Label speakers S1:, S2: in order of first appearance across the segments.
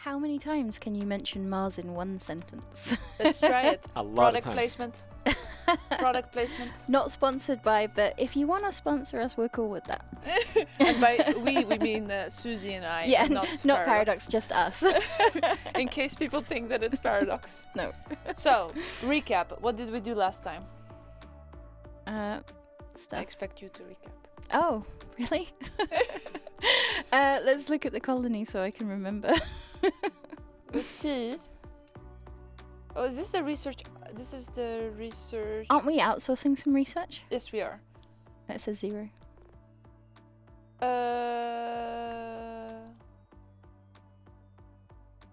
S1: How many times can you mention Mars in one sentence?
S2: Let's try it.
S3: A lot
S2: Product
S3: of times.
S2: placement. Product placement.
S1: Not sponsored by, but if you want to sponsor us, we're cool with that.
S2: And by we mean Susie and I.
S1: Yeah,
S2: not
S1: Paradox, just us.
S2: In case people think that it's Paradox.
S1: No.
S2: So, recap. What did we do last time? I
S1: Stuff.
S2: expect you to recap.
S1: Oh, really? Let's look at the colony so I can remember.
S2: Let's see. Oh, is this the research? This is the research.
S1: Aren't we outsourcing some research?
S2: Yes, we are.
S1: It says 0.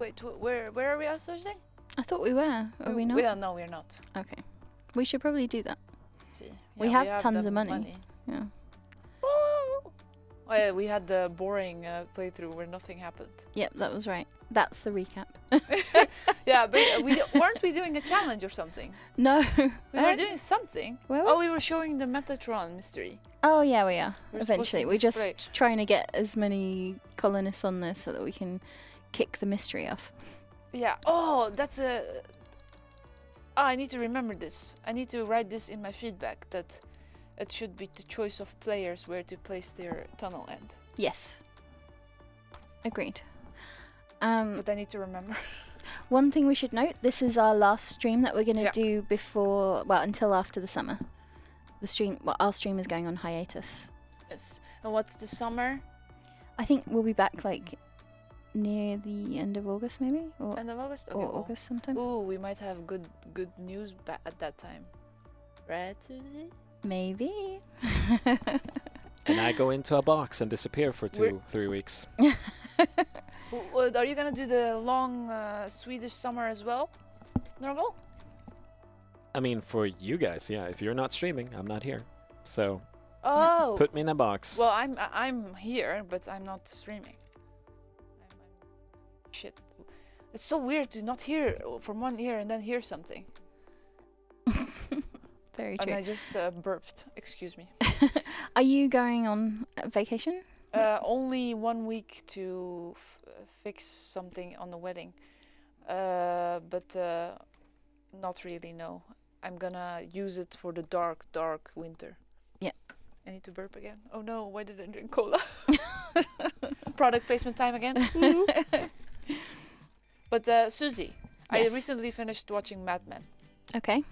S2: Wait, where are we outsourcing?
S1: I thought we were. Are we not?
S2: Well, no, we're not.
S1: Okay. We should probably do that.
S2: Let's see.
S1: We
S2: Yeah,
S1: have tons
S2: the
S1: of money. Yeah.
S2: Oh yeah, we had the boring playthrough where nothing happened.
S1: Yep, that was right. That's the recap.
S2: Yeah, but weren't we doing a challenge or something?
S1: No.
S2: We were doing something.
S1: Where
S2: Oh, we were showing the Metatron mystery.
S1: Oh, yeah, we are.
S2: We're supposed
S1: Eventually.
S2: to
S1: We're just
S2: display.
S1: trying to get as many colonists on there so that we can kick the mystery off.
S2: Yeah. Oh, that's a. Oh, I need to remember this. I need to write this in my feedback that it should be the choice of players where to place their tunnel end.
S1: Yes. Agreed.
S2: But I need to remember.
S1: One thing we should note, this is our last stream that we're going to
S2: Yeah.
S1: do before, well, until after the summer. Our stream is going on hiatus.
S2: Yes. And what's the summer?
S1: I think we'll be back like near the end of August maybe? Or,
S2: End of August? Okay,
S1: or
S2: well.
S1: August sometime.
S2: Ooh, we might have good news at that time. Right, Susie?
S1: Maybe.
S3: And I go into a box and disappear for
S2: We're-
S3: 3 weeks.
S2: Are you gonna do the long Swedish summer as well, Nurgle?
S3: I mean, for you guys, yeah. If you're not streaming, I'm not here. So
S2: Oh.
S3: put me in a box.
S2: Well, I'm here, but I'm not streaming. Shit. It's so weird to not hear from one ear and then hear something.
S1: Very
S2: And
S1: true.
S2: I just burped. Excuse me.
S1: Are you going on vacation?
S2: Only 1 week to fix something on the wedding, but not really. No, I'm gonna use it for the dark winter.
S1: Yeah.
S2: I need to burp again. Oh no! Why did I drink cola? Product placement time again. But Susie,
S1: Yes.
S2: I recently finished watching Mad Men.
S1: Okay.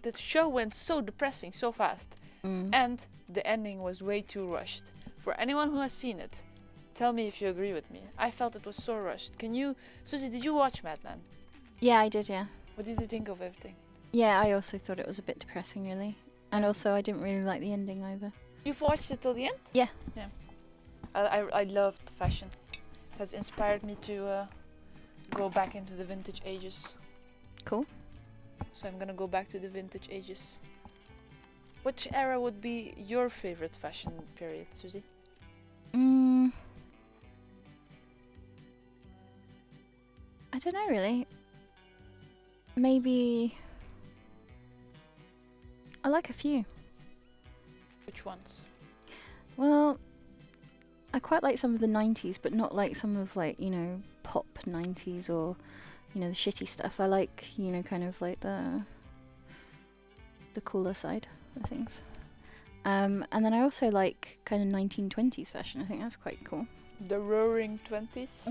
S2: The show went so depressing so fast, and the ending was way too rushed. For anyone who has seen it, tell me if you agree with me. I felt it was so rushed. Susie, did you watch Mad Men?
S1: Yeah, I did, yeah.
S2: What did you think of everything?
S1: Yeah, I also thought it was a bit depressing, really. And also, I didn't really like the ending either.
S2: You've watched it till the end?
S1: Yeah.
S2: Yeah. I loved fashion. It has inspired me to go back into the vintage ages.
S1: Cool.
S2: So I'm gonna go back to the vintage ages. Which era would be your favorite fashion period, Susie?
S1: I don't know, really. Maybe... I like a few.
S2: Which ones?
S1: Well, I quite like some of the 90s, but not like some of, like, you know, pop 90s or, you know, the shitty stuff. I like, you know, kind of like the cooler side of things. And then I also like kind of 1920s fashion. I think that's quite cool.
S2: The Roaring 20s.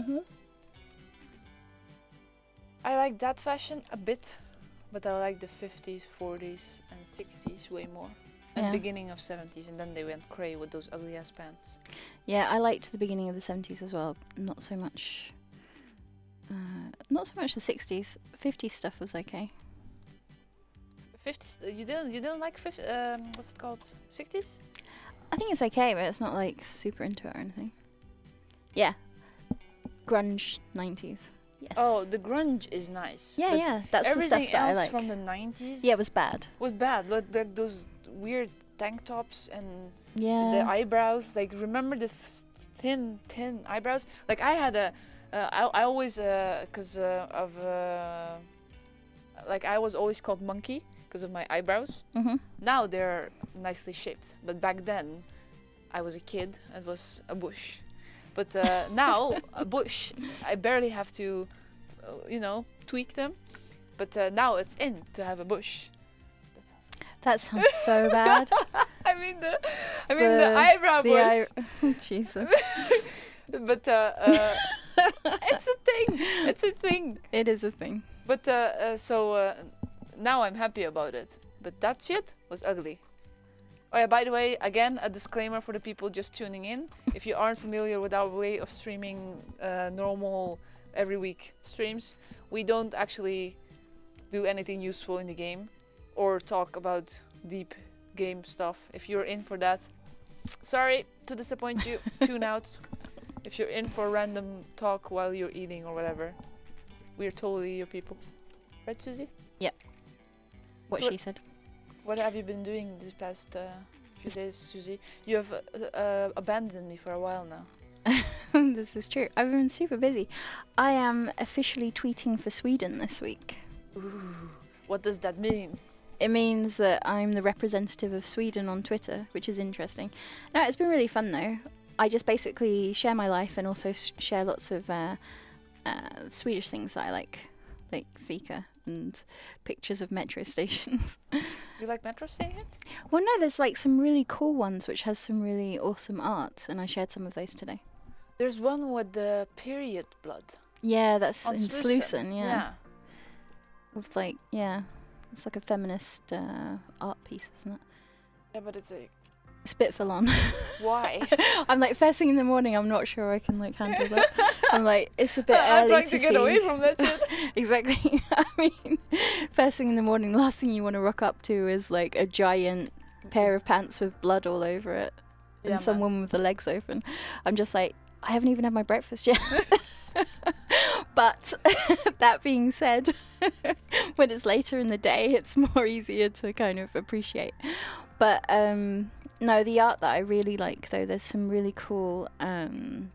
S2: I like that fashion a bit, but I like the 50s, 40s, and 60s way more. And
S1: Yeah.
S2: beginning of 70s, and then they went cray with those ugly ass pants.
S1: Yeah, I liked the beginning of the 70s as well. Not so much the 60s. 50s stuff was okay.
S2: 50s? You didn't like 50? What's it called? 60s?
S1: I think it's okay, but it's not like super into it or anything. Yeah. Grunge 90s. Yes.
S2: Oh, the grunge is nice.
S1: yeah,
S2: but
S1: yeah. That's the
S2: everything
S1: stuff that I
S2: else
S1: like.
S2: from the 90s
S1: Yeah, it was bad.
S2: was bad. Like those weird tank tops and
S1: Yeah.
S2: the eyebrows. Like, remember the thin eyebrows? Like, I had a... I always... Because of... like, I was always called Monkey because of my eyebrows. Now they're nicely shaped. But back then, I was a kid. It was a bush. But now a bush, I barely have to, tweak them. But now it's in to have a bush.
S1: That sounds so bad.
S2: I mean the eyebrow bush.
S1: Jesus.
S2: But it's a thing. It's a thing.
S1: It is a thing.
S2: But so now I'm happy about it. But that shit was ugly. Oh yeah, by the way, again, a disclaimer for the people just tuning in. If you aren't familiar with our way of streaming normal every week streams, we don't actually do anything useful in the game or talk about deep game stuff. If you're in for that, sorry to disappoint you, tune out. If you're in for random talk while you're eating or whatever, we're totally your people. Right, Susie?
S1: Yep. What she said.
S2: What have you been doing this past few days, Susie? You have abandoned me for a while now.
S1: This is true. I've been super busy. I am officially tweeting for Sweden this week.
S2: Ooh, what does that mean?
S1: It means that I'm the representative of Sweden on Twitter, which is interesting. No, it's been really fun though. I just basically share my life and also share lots of Swedish things that I like fika and pictures of metro stations.
S2: You like metro stations?
S1: Well, no, there's like some really cool ones which has some really awesome art, and I shared some of those today.
S2: There's one with the period blood.
S1: Yeah, that's
S2: on
S1: in Slusen, yeah. With like, yeah, it's like a feminist art piece, isn't it?
S2: Yeah, but it's
S1: a bit full on.
S2: Why?
S1: I'm like, first thing in the morning, I'm not sure I can like handle that. I'm like, it's a bit
S2: I'm
S1: early
S2: trying
S1: to
S2: to
S1: see.
S2: get away from that shit.
S1: Exactly. I mean, first thing in the morning, the last thing you want to rock up to is like a giant pair of pants with blood all over it, and some woman with the legs open. I'm just like, I haven't even had my breakfast yet. But that being said, when it's later in the day, it's more easier to kind of appreciate. But no, the art that I really like, though, there's some really cool kind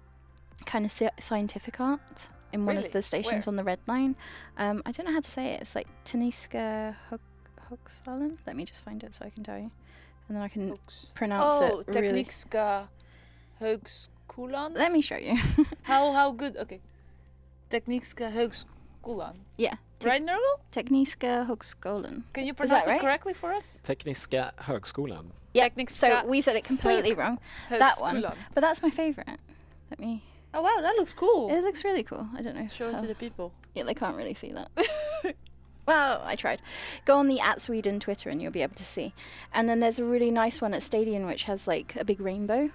S1: of scientific art in one of the stations on the Red Line. I don't know how to say it. It's like Taniska Högskolan. Let me just find it so I can tell you. And then I can pronounce it really.
S2: Tekniska Högskolan?
S1: Let me show you.
S2: How good? Okay. Tekniska Högskolan.
S1: Yeah.
S2: Right, Nurgle?
S1: Tekniska Högskolan.
S2: Can you pronounce
S1: right?
S2: it correctly for us?
S3: Tekniska Högskolan.
S1: Yeah, so we said it completely wrong. That one. But that's my favourite. Let me...
S2: Oh wow, that looks cool.
S1: It looks really cool. I don't know.
S2: Show it to the people.
S1: Yeah, they can't really see that. Well, I tried. Go on the @Sweden Twitter and you'll be able to see. And then there's a really nice one at Stadion which has like a big rainbow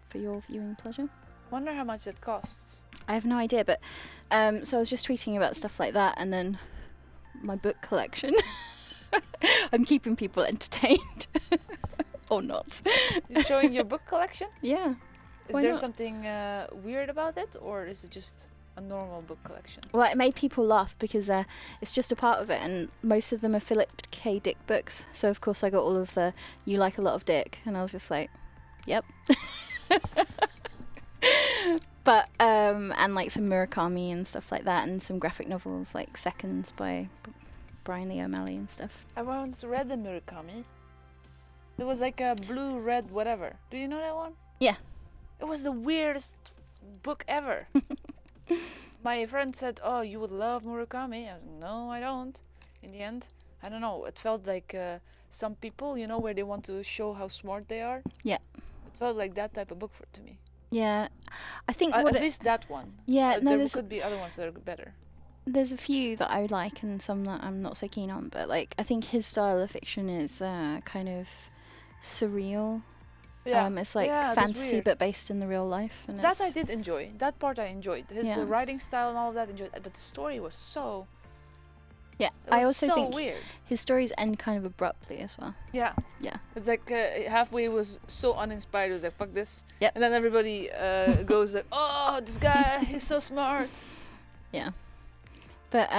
S1: for your viewing pleasure.
S2: Wonder how much it costs.
S1: I have no idea, but so I was just tweeting about stuff like that, and then my book collection. I'm keeping people entertained. Or not.
S2: You're showing your book collection?
S1: Yeah.
S2: Is there something weird about it, or is it just a normal book collection?
S1: Well, it made people laugh because it's just a part of it, and most of them are Philip K. Dick books. So of course I got all of the "You like a lot of Dick," and I was just like, "Yep." But and like some Murakami and stuff like that, and some graphic novels like Seconds by Brian Lee O'Malley and stuff.
S2: I once read the Murakami. It was like a blue, red, whatever. Do you know that one?
S1: Yeah.
S2: It was the weirdest book ever. My friend said, "Oh, you would love Murakami." I was, "No, I don't." In the end, I don't know. It felt like some people, you know, where they want to show how smart they are.
S1: Yeah.
S2: It felt like that type of book to me.
S1: Yeah, I think
S2: at least that one.
S1: Yeah, no,
S2: there could be other ones that are better.
S1: There's a few that I like and some that I'm not so keen on, but like I think his style of fiction is kind of surreal.
S2: Yeah.
S1: It's like fantasy but based in the real life. And
S2: that I did enjoy. That part I enjoyed. His writing style and all of that I enjoyed. But the story was so...
S1: Yeah, I also
S2: so
S1: think
S2: weird.
S1: His stories end kind of abruptly as well.
S2: Yeah.
S1: Yeah.
S2: It's like halfway was so uninspired. It was like, fuck this.
S1: Yep.
S2: And then everybody goes like, oh, this guy, he's so smart.
S1: Yeah. But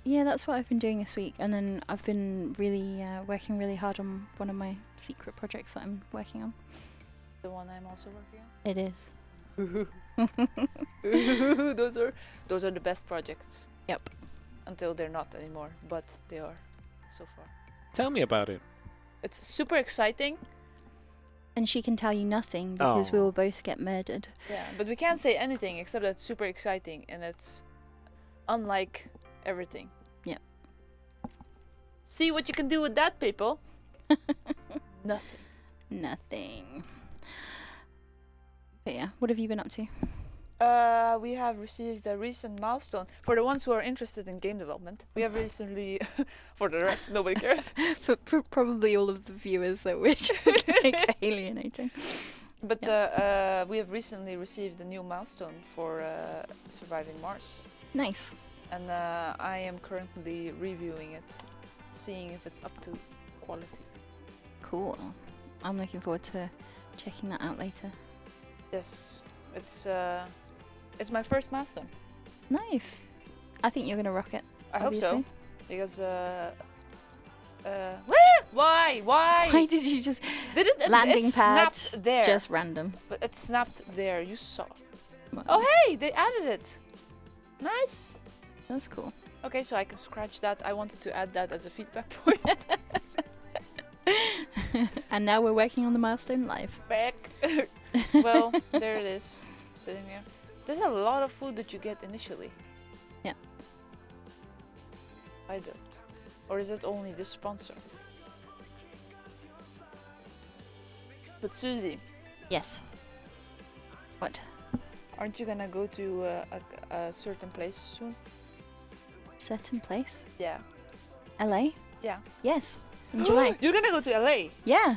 S1: yeah, that's what I've been doing this week. And then I've been really working really hard on one of my secret projects that I'm working on.
S2: The one I'm also working on?
S1: It is.
S2: Those are the best projects.
S1: Yep.
S2: Until they're not anymore, but they are so far.
S3: Tell me about it.
S2: It's super exciting.
S1: And she can tell you nothing because we
S3: Oh.
S1: will both get murdered.
S2: Yeah, but we can't say anything except that it's super exciting and it's unlike everything.
S1: Yeah.
S2: See what you can do with that, people? Nothing.
S1: Nothing. But yeah, what have you been up to?
S2: We have received a recent milestone. For the ones who are interested in game development, we have recently, for the rest, nobody cares.
S1: For probably all of the viewers that we're just like alienating.
S2: But we have recently received a new milestone for surviving Mars.
S1: Nice.
S2: And I am currently reviewing it, seeing if it's up to quality.
S1: Cool. I'm looking forward to checking that out later.
S2: Yes, it's my first milestone.
S1: Nice. I think you're gonna rock it.
S2: I hope so,
S1: Obviously.
S2: because why?
S1: Why did you just
S2: Did it?
S1: landing
S2: it
S1: pad?
S2: snapped there.
S1: Just random.
S2: But it snapped there. You saw.
S1: Well,
S2: Oh hey, they added it. Nice.
S1: that's cool.
S2: Okay, so I can scratch that. I wanted to add that as a feedback point.
S1: And now we're working on the milestone live.
S2: Back. Well, there it is, sitting there. There's a lot of food that you get initially.
S1: Yeah.
S2: I don't. Or is it only the sponsor? But Susie,
S1: Yes. What?
S2: aren't you gonna go to a certain place soon?
S1: Certain place?
S2: Yeah.
S1: LA?
S2: Yeah.
S1: Yes. In July.
S2: You're gonna go to LA?
S1: Yeah.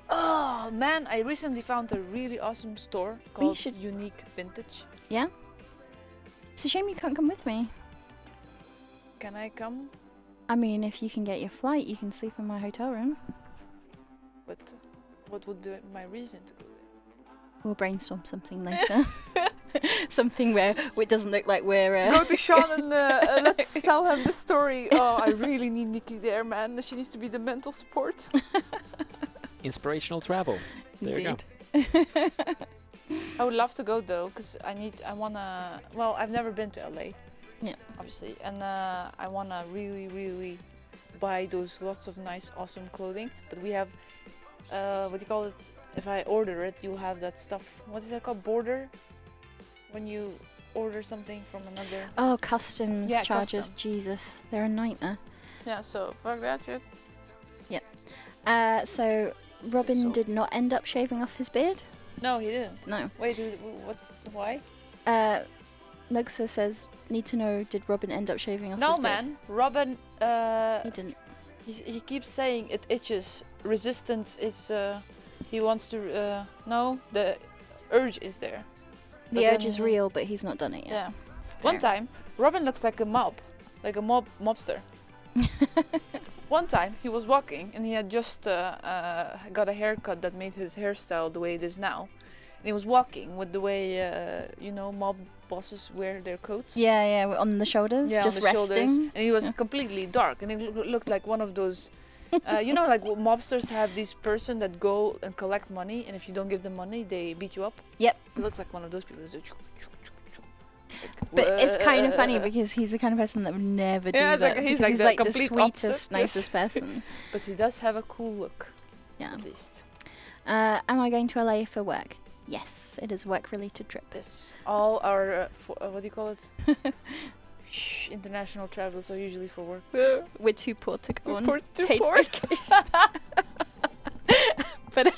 S2: Oh man, I recently found a really awesome store called
S1: should-
S2: Unique Vintage.
S1: Yeah? It's a shame you can't come with me.
S2: Can I come?
S1: I mean, if you can get your flight, you can sleep in my hotel room.
S2: But what would be my reason to go there?
S1: We'll brainstorm something later. Something where it doesn't look like we're...
S2: Go to Sean and let's sell him the story. Oh, I really need Nikki there, man. She needs to be the mental support.
S3: Inspirational travel. There you go.
S1: Indeed.
S2: I would love to go though, because I wanna. Well, I've never been to LA.
S1: Yeah.
S2: Obviously, and I wanna really buy those lots of nice, awesome clothing. But we have, what do you call it? If I order it, you'll have that stuff. What is that called? Border? When you order something from another.
S1: Oh, customs
S2: Yeah,
S1: charges.
S2: custom.
S1: Jesus, they're a nightmare.
S2: Yeah. So fuck that shit.
S1: So Robin
S2: so-
S1: did not end up shaving off his beard.
S2: No, he didn't.
S1: No.
S2: Wait, what? Why?
S1: Nugsa says, need to know, did Robin end up shaving off
S2: No,
S1: his beard?
S2: man. Robin.
S1: He didn't.
S2: He keeps saying it itches. Resistance is. He wants to. No, the urge is there. But
S1: The urge
S2: then
S1: is real, but he's not done it yet.
S2: Yeah. One time, Robin looks like a mobster. One time, he was walking and he had just got a haircut that made his hairstyle the way it is now. And he was walking with the way mob bosses wear their coats.
S1: Yeah, on the shoulders,
S2: Yeah,
S1: just
S2: on the
S1: resting.
S2: shoulders. And he was
S1: Yeah.
S2: completely dark, and he looked like one of those. Like mobsters have this person that go and collect money, and if you don't give them money, they beat you up.
S1: Yep.
S2: He looked like one of those people. Like,
S1: But it's kind of funny because he's the kind of person that would never do
S2: Yeah, it's
S1: that.
S2: like- he's
S1: because
S2: like the
S1: the
S2: complete
S1: sweetest,
S2: opposite.
S1: nicest person.
S2: But he does have a cool look,
S1: Yeah.
S2: at least.
S1: Am I going to LA for work? Yes, it is a work-related trip.
S2: This all our what do you call it? International travels are usually for work.
S1: We're too poor to go on
S2: Too
S1: paid
S2: poor.
S1: vacation. But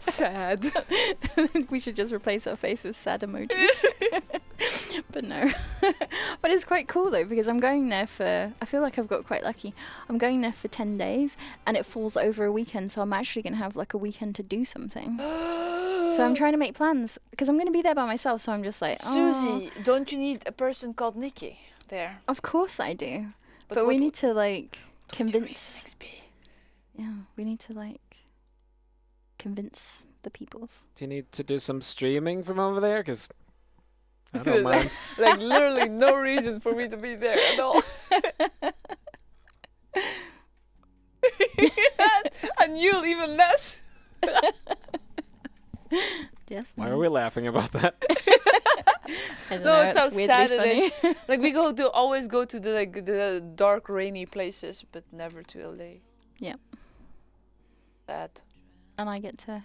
S2: Sad.
S1: we should just replace our face with sad emojis. But no. But it's quite cool though, because I'm going there for, I feel like I've got quite lucky. I'm going there for 10 days and it falls over a weekend, so I'm actually going to have like a weekend to do something. So I'm trying to make plans because I'm going to be there by myself, so I'm just like,
S2: Susie, don't you need a person called Nikki there?
S1: Of course I do. But
S2: what
S1: we
S2: would-
S1: need to like
S2: what would your
S1: convince,
S2: reasonings be?
S1: yeah, we need to like convince the peoples.
S3: Do you need to do some streaming from over there? Because I don't mind.
S2: Like literally no reason for me to be there at all. And you'll even less.
S1: Yes.
S3: Why are we laughing about that?
S1: I don't
S2: No,
S1: know,
S2: it's how
S1: weirdly
S2: sad
S1: funny.
S2: it is. Like we always go to the dark rainy places, but never to LA.
S1: Yeah.
S2: Sad.
S1: And I get to.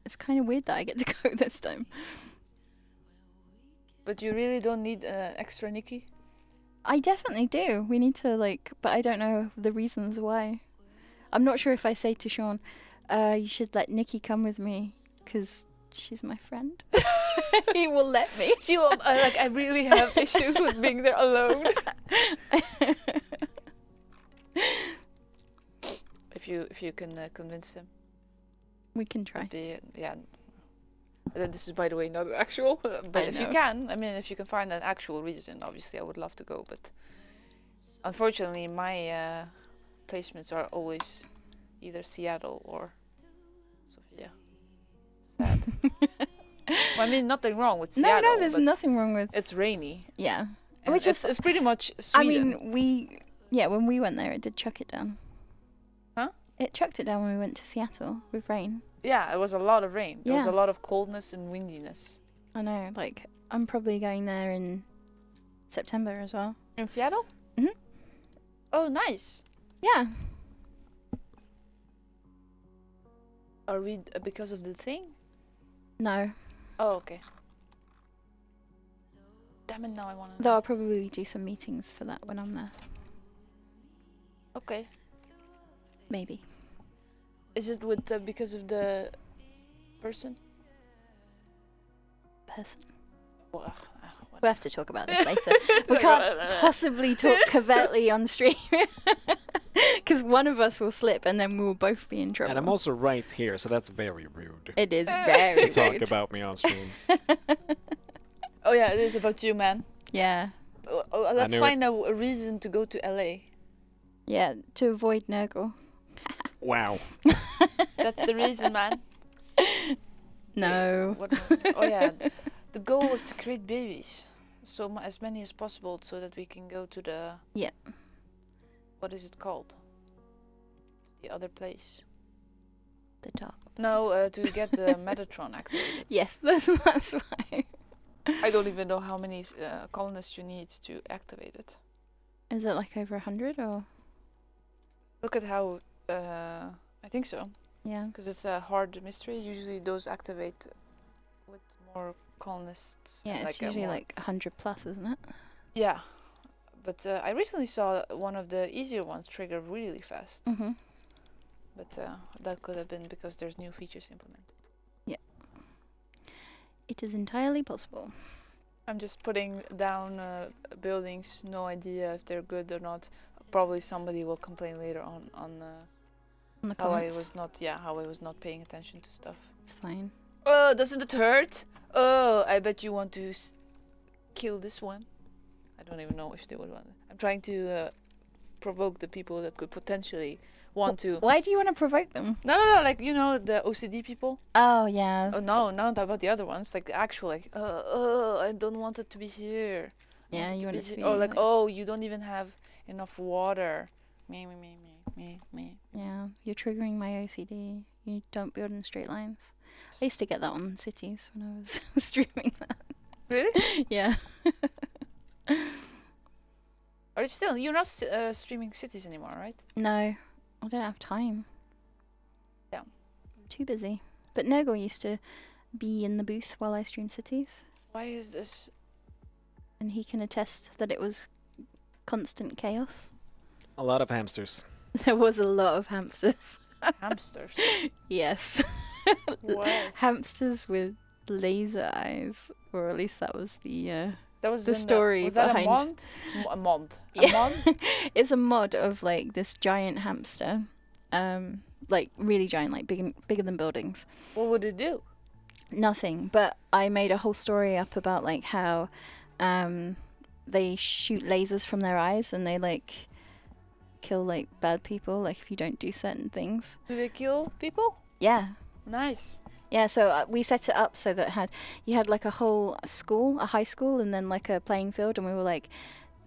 S1: It's kind of weird that I get to go this time.
S2: But you really don't need extra Nikki?
S1: I definitely do. We need to but I don't know the reasons why. I'm not sure if I say to Sean, you should let Nikki come with me, because she's my friend. He will let me.
S2: She will. I really have issues with being there alone. If you can convince him.
S1: We can try.
S2: Yeah. This is, by the way, not actual. But if you can, I mean, if you can find an actual reason, obviously I would love to go. But unfortunately, my placements are always either Seattle or Sofia. Sad. Well, I mean, nothing wrong with Seattle.
S1: No, there's nothing wrong with.
S2: It's rainy.
S1: Yeah.
S2: And it's pretty much Sweden.
S1: I mean, when we went there, it did chuck it down.
S2: Huh?
S1: It chucked it down when we went to Seattle with rain.
S2: Yeah, it was a lot of rain.
S1: Yeah.
S2: There was a lot of coldness and windiness.
S1: I know, I'm probably going there in September as well.
S2: In Seattle?
S1: Mhm.
S2: Oh, nice.
S1: Yeah.
S2: Are we because of the thing?
S1: No.
S2: Oh, okay. Damn it, now I want to.
S1: Though I'll probably do some meetings for that when I'm there.
S2: Okay.
S1: Maybe.
S2: Is it with because of the person? Well,
S1: We'll have to talk about this later. We can't possibly talk covertly on stream. Because one of us will slip and then we'll both be in trouble.
S3: And I'm also right here, so that's very rude.
S1: It is very
S3: To talk
S1: rude.
S3: about me on stream.
S2: Oh yeah, it is about you, man.
S1: Yeah.
S2: Let's
S3: knew
S2: find a reason to go to LA.
S1: Yeah, to avoid Nurgle.
S3: Wow.
S2: That's the reason, man.
S1: No.
S2: Oh yeah, the goal was to create babies, so as many as possible, so that we can go to the.
S1: Yeah.
S2: What is it called? The other place.
S1: The dark.
S2: No, to get the Metatron activated.
S1: Yes, that's why.
S2: I don't even know how many colonists you need to activate it.
S1: Is it over 100 or?
S2: Look at how. I think so.
S1: Yeah.
S2: Because it's a hard mystery. Usually those activate with more colonists.
S1: Yeah, it's usually 100 plus, isn't it?
S2: Yeah. But I recently saw one of the easier ones trigger really fast.
S1: Mm-hmm.
S2: But that could have been because there's new features implemented.
S1: Yeah. It is entirely possible.
S2: I'm just putting down buildings, no idea if they're good or not. Probably somebody will complain later on
S1: the
S2: how I
S1: comments.
S2: was not paying attention to stuff.
S1: It's fine.
S2: Oh, doesn't it hurt? Oh, I bet you want to kill this one. I don't even know if they would want it. I'm trying to provoke the people that could potentially want to.
S1: Why do you want to provoke them?
S2: No, the OCD people.
S1: Oh, yeah.
S2: Oh no, not about the other ones. Like the actual, I don't want it to be here.
S1: Yeah, you want it to be.
S2: Oh, oh, you don't even have enough water. Me.
S1: Yeah, you're triggering my OCD. You don't build in straight lines. I used to get that on cities when I was streaming that.
S2: Really?
S1: Yeah.
S2: Are you still? You're not streaming cities anymore, right?
S1: No, I don't have time.
S2: Yeah.
S1: I'm too busy. But Nurgle used to be in the booth while I streamed cities.
S2: Why is this?
S1: And he can attest that it was constant chaos.
S3: A lot of hamsters.
S1: There was a lot of hamsters.
S2: Hamsters.
S1: Yes.
S2: What?
S1: Hamsters with laser eyes, or at least that was the
S2: That was
S1: the story
S2: was that
S1: behind.
S2: a mod?
S1: Yeah.
S2: A mod?
S1: It's a mod of this giant hamster, really giant, bigger than buildings.
S2: What would it do?
S1: Nothing, but I made a whole story up about how they shoot lasers from their eyes and they kill bad people if you don't do certain things.
S2: Do they kill people?
S1: Yeah.
S2: Nice.
S1: Yeah, so we set it up so that you had a whole school, a high school, and then a playing field, and we were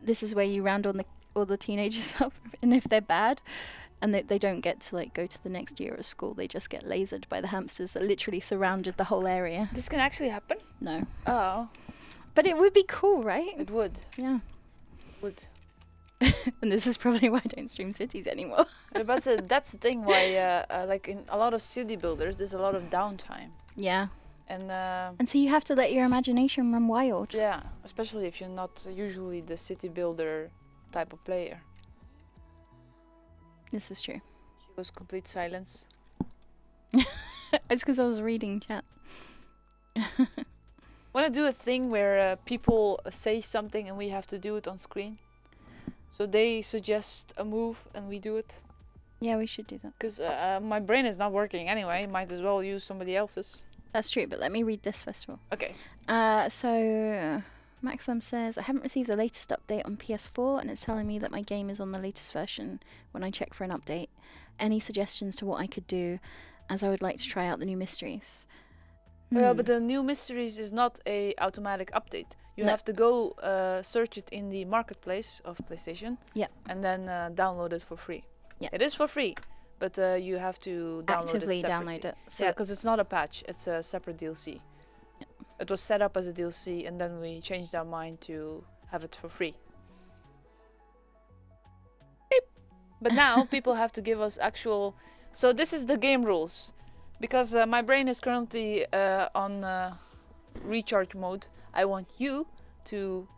S1: this is where you round all the teenagers up, and if they're bad, and they don't get to go to the next year of school, they just get lasered by the hamsters that literally surrounded the whole area.
S2: This can actually happen?
S1: No.
S2: Oh.
S1: But it would be cool, right?
S2: It would.
S1: Yeah.
S2: Would.
S1: And this is probably why I don't stream cities anymore.
S2: Yeah, but that's the thing why, like in a lot of city builders, there's a lot of downtime.
S1: Yeah.
S2: And
S1: so you have to let your imagination run wild.
S2: yeah, especially if you're not usually the city builder type of player.
S1: This is true.
S2: She was complete silence.
S1: It's because I was reading chat.
S2: Want to do a thing where people say something and we have to do it on screen? So they suggest a move and we do it?
S1: Yeah, we should do that.
S2: Because my brain is not working anyway. Might as well use somebody else's.
S1: That's true, but let me read this first of all.
S2: Okay.
S1: So Maxim says, I haven't received the latest update on PS4 and it's telling me that my game is on the latest version when I check for an update. Any suggestions to what I could do, as I would like to try out the new mysteries?
S2: But the new mysteries is not a automatic update. You have to go search it in the marketplace of PlayStation.
S1: Yeah.
S2: And then download it for free.
S1: Yeah.
S2: It is for free, but you have to download
S1: actively
S2: it
S1: download it. So
S2: yeah, because it's not a patch. It's a separate DLC.
S1: Yeah.
S2: It was set up as a DLC, and then we changed our mind to have it for free. Beep. But now people have to give us actual. So this is the game rules, because my brain is currently on recharge mode. I want you to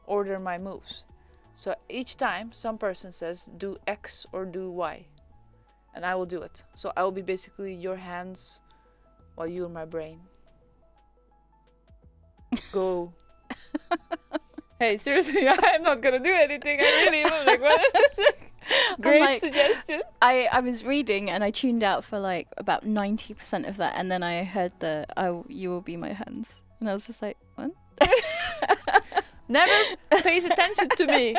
S2: order my moves. So each time some person says do X or do Y, and I will do it. So I will be basically your hands while you're my brain. Go. Hey, seriously, I'm not gonna do anything. I really am like, what? Great suggestion.
S1: I was reading and I tuned out for like about 90% of that, and then I heard the you will be my hands, and I was just like, what?
S2: Never pays attention to me.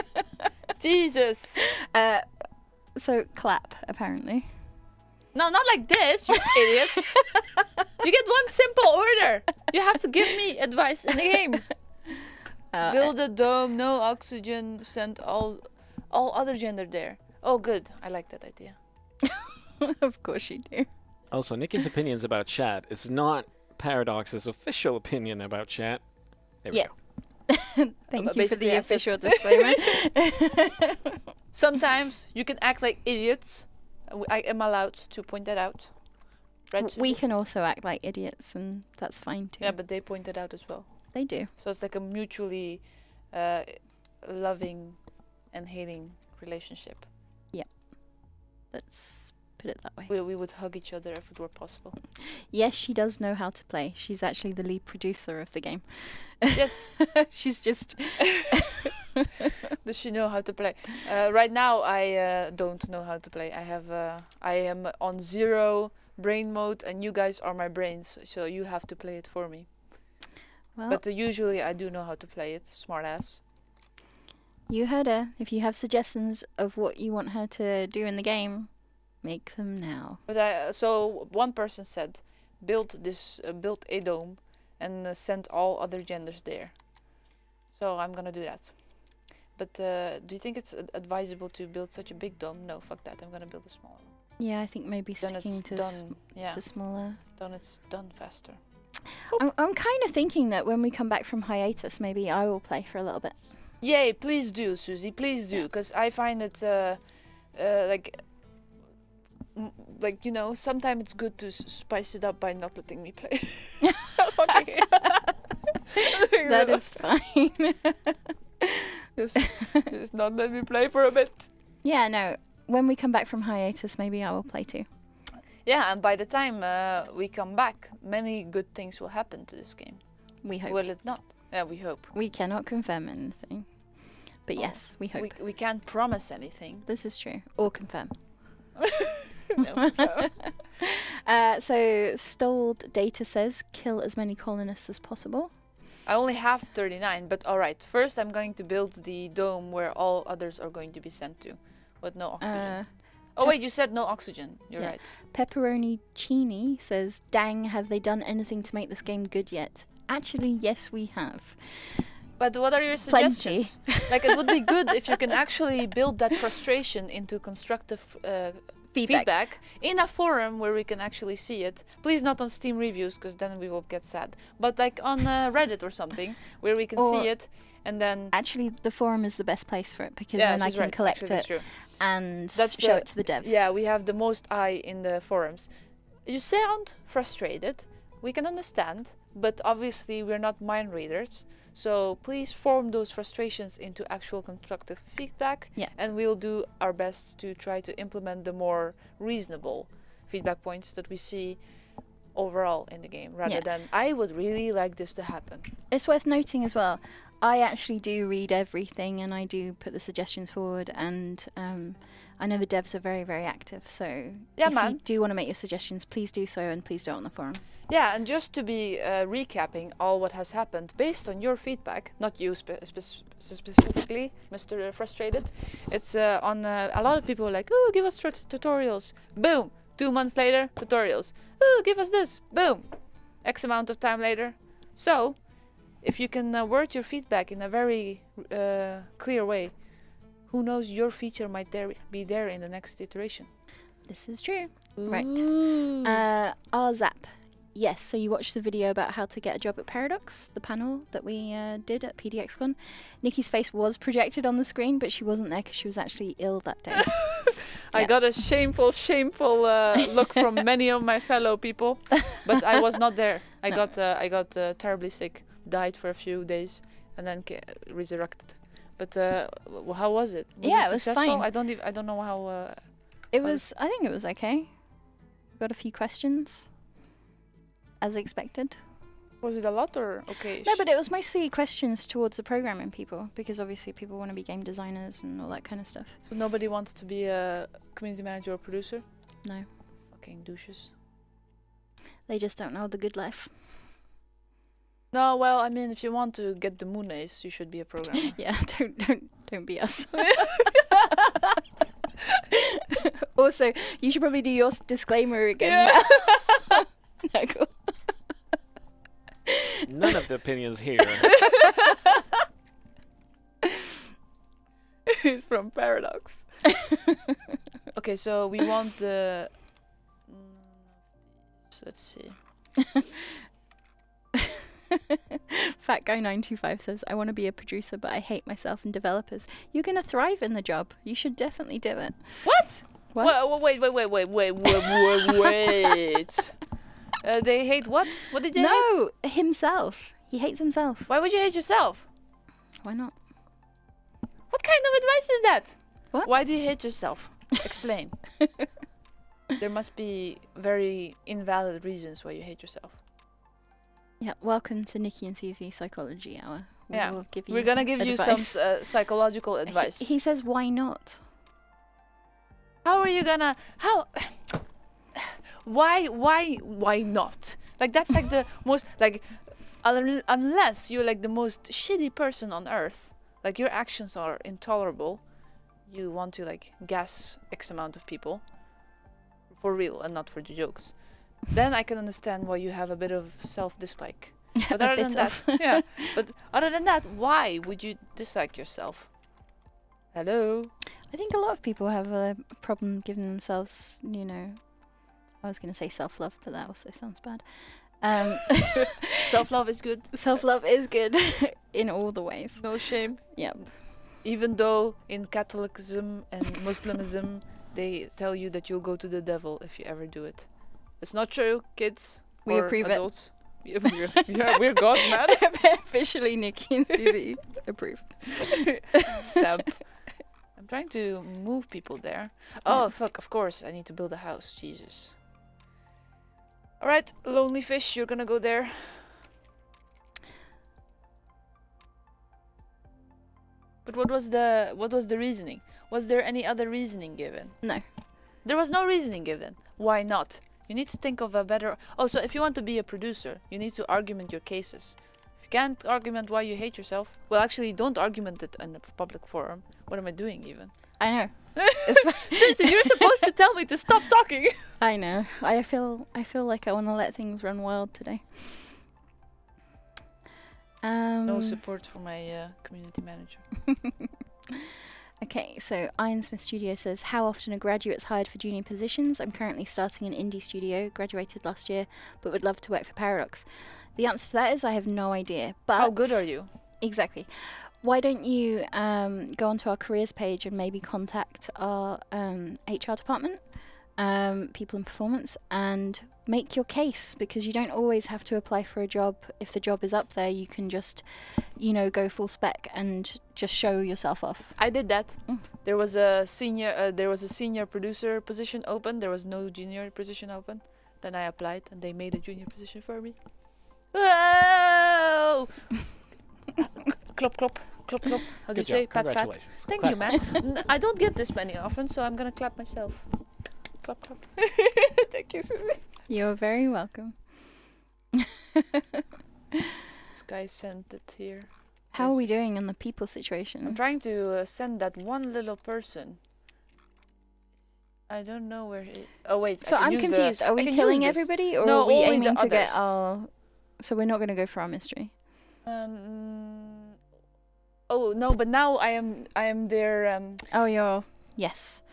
S2: Jesus.
S1: So clap, apparently.
S2: No, not like this, you idiots. You get one simple order. You have to give me advice in the game. Build a dome, no oxygen, send all other gender there. Oh, good. I like that idea.
S1: Of course you do.
S3: Also, Nikki's opinions about chat is not Paradox's official opinion about chat. There we go.
S1: Thank you for the official disclaimer.
S2: Sometimes you can act like idiots. I am allowed to point that out. Right,
S1: We can also act like idiots, and that's fine too.
S2: Yeah, but they point it out as well.
S1: They do.
S2: So it's like a mutually loving and hating relationship.
S1: Yeah. Let's put it that way.
S2: We would hug each other if it were possible.
S1: Yes, she does know how to play. She's actually the lead producer of the game.
S2: Yes.
S1: She's just...
S2: Does she know how to play? Right now, I don't know how to play. I am on 0 brain mode, and you guys are my brains, so you have to play it for me.
S1: Well,
S2: But usually I do know how to play it, smart ass.
S1: you heard her. If you have suggestions of what you want her to do in the game, make them now.
S2: But so one person said, build a dome, and send all other genders there. So I'm gonna do that. But do you think it's advisable to build such a big dome? No, fuck that. I'm gonna build a smaller one.
S1: Yeah, I think maybe
S2: Then
S1: sticking
S2: it's
S1: to
S2: done. Yeah,
S1: to smaller.
S2: then it's done faster.
S1: I'm kind of thinking that when we come back from hiatus, maybe I will play for a little bit.
S2: Yay! Please do, Susie. Please do, because I find it like you know, sometimes it's good to spice it up by not letting me play.
S1: That is fine.
S2: just not let me play for a bit.
S1: Yeah, no. When we come back from hiatus, maybe I will play too.
S2: Yeah, and by the time we come back, many good things will happen to this game.
S1: We hope.
S2: Will it not? Yeah, we hope.
S1: We cannot confirm anything. But yes, we hope.
S2: We can't promise anything.
S1: This is true. Or confirm.
S2: No.
S1: So, Stoled Data says, kill as many colonists as possible.
S2: I only have 39, but alright. First I'm going to build the dome where all others are going to be sent to. With no oxygen. Oh wait, you said no oxygen. You're right.
S1: Pepperoni Chini says, dang, have they done anything to make this game good yet? Actually, yes, we have.
S2: But what are your suggestions? Like, it would be good if you can actually build that frustration into constructive feedback in a forum where we can actually see it. Please not on Steam reviews, because then we will get sad. But like on Reddit or something, where we can see it, and then...
S1: Actually, the forum is the best place for it, because then I can collect it and show it to the devs.
S2: Yeah, we have the most eye in the forums. You sound frustrated. We can understand, but obviously we're not mind readers. So please form those frustrations into actual constructive feedback, and we'll do our best to try to implement the more reasonable feedback points that we see overall in the game, rather than I would really like this to happen.
S1: It's worth noting as well, I actually do read everything and I do put the suggestions forward, and I know the devs are very, very active, so if you do want to make your suggestions, please do so, and please do it on the forum.
S2: Yeah, and just to be recapping all what has happened based on your feedback, not you specifically, Mr. Frustrated, it's on a lot of people are like, oh, give us tutorials. Boom! 2 months later, tutorials. Oh, give us this. Boom! X amount of time later. So, if you can word your feedback in a very clear way, who knows, your feature might be there in the next iteration.
S1: This is true.
S2: Ooh.
S1: Right. Our Zap. Yes, so you watched the video about how to get a job at Paradox, the panel that we did at PDXCon. Nikki's face was projected on the screen, but she wasn't there because she was actually ill that day.
S2: I got a shameful look from many of my fellow people, but I was not there. I got terribly sick, died for a few days, and then resurrected. But how was it? Was it successful?
S1: Fine.
S2: I don't know how.
S1: It was. I think it was okay. Got a few questions, as expected.
S2: Was it a lot or okay?
S1: No, but it was mostly questions towards the programming people, because obviously people want to be game designers and all that kind of stuff.
S2: So nobody wanted to be a community manager or producer?
S1: No.
S2: Fucking douches.
S1: They just don't know the good life.
S2: No, well, I mean, if you want to get the Moonies, you should be a programmer.
S1: Yeah, don't be us. Also, you should probably do your disclaimer again. Yeah. No, cool.
S3: None of the opinions here.
S2: It's from Paradox. Okay, so we want the... Let's see.
S1: Fat Guy 925 says, I want to be a producer, but I hate myself and developers. You're going to thrive in the job. You should definitely do it.
S2: What?
S1: What?
S2: Wait. They hate what? What did they hate?
S1: No, himself. He hates himself.
S2: Why would you hate yourself?
S1: Why not?
S2: What kind of advice is that?
S1: What?
S2: Why do you hate yourself? Explain. There must be very invalid reasons why you hate yourself.
S1: Yeah, welcome to Nikki and Susie Psychology Hour.
S2: We're gonna give you some psychological advice.
S1: He says, why not?
S2: How are you gonna... Why not? Like, that's like the most... Like, unless you're like the most shitty person on earth, like your actions are intolerable, you want to like gas X amount of people for real and not for the jokes, then I can understand why you have a bit of self-dislike. But other than that, yeah. But other than that, why would you dislike yourself? Hello?
S1: I think a lot of people have a problem giving themselves, you know, I was going to say self-love, but that also sounds bad.
S2: Self-love is good.
S1: Self-love is good in all the ways.
S2: No shame.
S1: Yep.
S2: Even though in Catholicism and Muslimism, they tell you that you'll go to the devil if you ever do it. It's not true, kids.
S1: We approve
S2: adults. Yeah, we're God, man.
S1: Officially, Nikki and Susie approved.
S2: Stamp. I'm trying to move people there. Oh, fuck, of course. I need to build a house. Jesus. Alright, lonely fish, you're gonna go there. But what was the reasoning? Was there any other reasoning given?
S1: No.
S2: There was no reasoning given. Why not? You need to think of a better... Oh, so if you want to be a producer, you need to argument your cases. If you can't argument why you hate yourself... Well, actually, don't argument it in a public forum. What am I doing, even?
S1: I know.
S2: Seriously, you're supposed to tell me to stop talking.
S1: I know. I feel like I want to let things run wild today.
S2: No support for my community manager.
S1: Okay, so Ironsmith Studio says, how often are graduates hired for junior positions? I'm currently starting an indie studio, graduated last year, but would love to work for Paradox. The answer to that is I have no idea. But
S2: How good are you?
S1: Exactly. Why don't you go onto our careers page and maybe contact our HR department, people in performance, and make your case, because you don't always have to apply for a job. If the job is up there, you can just, go full spec and just show yourself off.
S2: I did that. There was a senior producer position open. There was no junior position open. Then I applied, and they made a junior position for me. Whoa! Clop, clop, clop, clop. How do you say? Pat, pat.
S3: Congratulations.
S2: Thank you, man. I don't get this many often, so I'm gonna clap myself. Clap, clap. Thank you, Susie.
S1: You're very welcome.
S2: This guy sent it here.
S1: How are we doing on the people situation?
S2: I'm trying to send that one little person. I don't know where he... Oh, wait.
S1: So I'm confused. Are we killing everybody, or
S2: no,
S1: are we
S2: only
S1: aiming
S2: the
S1: to get
S2: others.
S1: our... So we're not going to go for our mystery?
S2: Oh, no, but now I am their...
S1: Oh, you're... Yes.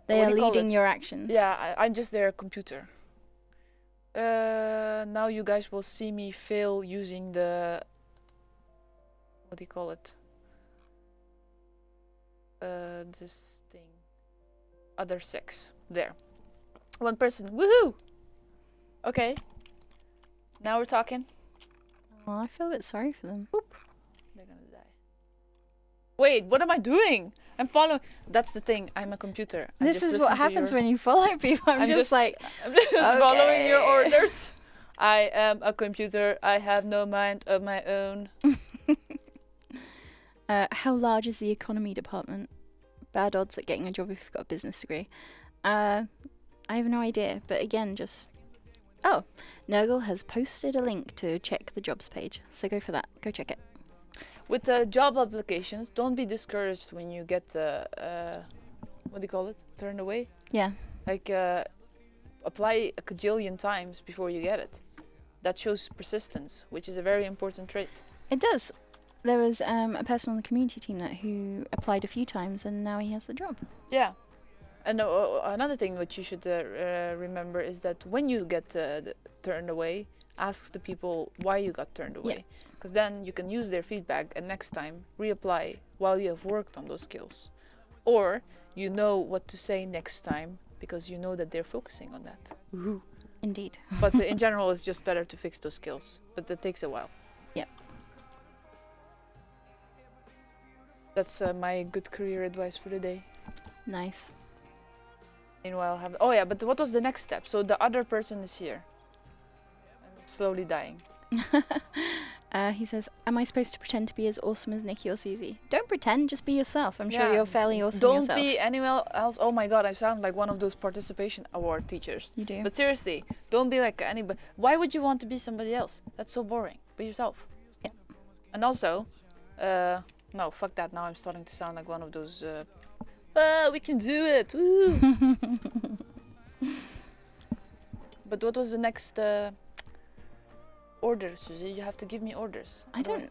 S1: They
S2: what
S1: are
S2: do you call
S1: leading
S2: it?
S1: your actions.
S2: Yeah, I'm just their computer. Now you guys will see me fail using the... What do you call it? This thing. Other sex. There. One person. Woohoo! Okay. Now we're talking.
S1: Oh, I feel a bit sorry for them.
S2: Boop. They're gonna die. Wait, what am I doing? I'm following. That's the thing. I'm a computer.
S1: This is what happens when you follow people. I'm just like...
S2: I'm just following your orders. I am a computer. I have no mind of my own.
S1: How large is the economy department? Bad odds at getting a job if you've got a business degree. I have no idea, but again, just... Oh, Nurgle has posted a link to check the jobs page, so go for that. Go check it.
S2: With job applications, don't be discouraged when you get, what do you call it? Turned away?
S1: Yeah.
S2: Like, apply a cajillion times before you get it. That shows persistence, which is a very important trait.
S1: It does. There was a person on the community team who applied a few times, and now he has the job.
S2: Yeah. And another thing which you should remember is that when you get turned away, ask the people why you got turned away. Because then you can use their feedback and next time reapply while you have worked on those skills. Or you know what to say next time because you know that they're focusing on that. Woohoo.
S1: Indeed.
S2: But in general, it's just better to fix those skills. But that takes a while.
S1: Yep.
S2: That's my good career advice for the day.
S1: Nice.
S2: Meanwhile, oh yeah, but what was the next step? So the other person is here. And slowly dying.
S1: He says, am I supposed to pretend to be as awesome as Nikki or Susie? Don't pretend, just be yourself. I'm sure you're fairly awesome yourself.
S2: Don't be anyone else. Oh my god, I sound like one of those participation award teachers.
S1: You do.
S2: But seriously, don't be like anybody. Why would you want to be somebody else? That's so boring. Be yourself.
S1: Yeah.
S2: And also, no, fuck that. Now I'm starting to sound like one of those, we can do it. Woo. But what was the next order, Susie? You have to give me orders.
S1: I don't...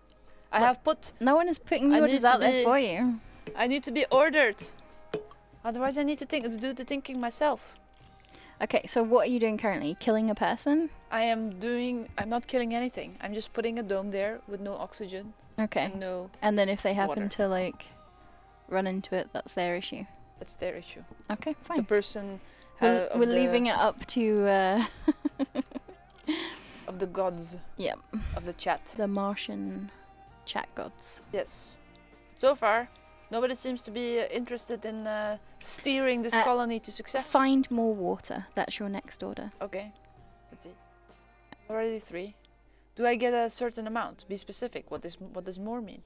S2: I have put...
S1: No one is putting the orders out there for you.
S2: I need to be ordered. Otherwise I need to do the thinking myself.
S1: Okay, so what are you doing currently? Killing a person?
S2: I'm not killing anything. I'm just putting a dome there with no oxygen.
S1: Okay.
S2: And
S1: then if they happen
S2: water.
S1: to, like, run into it, that's their issue.
S2: That's their issue.
S1: Okay, fine.
S2: The person...
S1: We're leaving it up to...
S2: of the gods.
S1: Yep.
S2: Of the chat.
S1: The Martian chat gods.
S2: Yes. So far, nobody seems to be interested in steering this colony to success.
S1: Find more water. That's your next order.
S2: Okay. Let's see. Already 3. Do I get a certain amount? Be specific. What does more mean?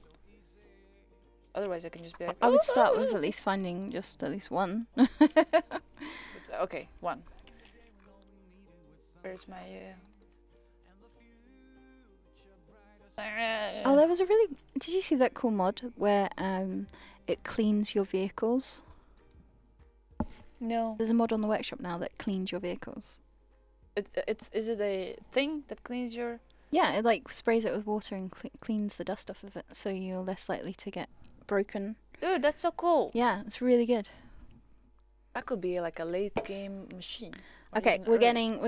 S2: Otherwise, I can just be like...
S1: I would start with at least finding just at least one.
S2: Okay, 1. Where's my...
S1: Oh, there was a really... Did you see that cool mod where it cleans your vehicles?
S2: No.
S1: There's a mod on the workshop now that cleans your vehicles.
S2: Is it a thing that cleans your...
S1: Yeah, it like sprays it with water and cleans the dust off of it, so you're less likely to get broken.
S2: Dude, that's so cool.
S1: Yeah, it's really good.
S2: That could be like a late game machine.
S1: Okay, we're getting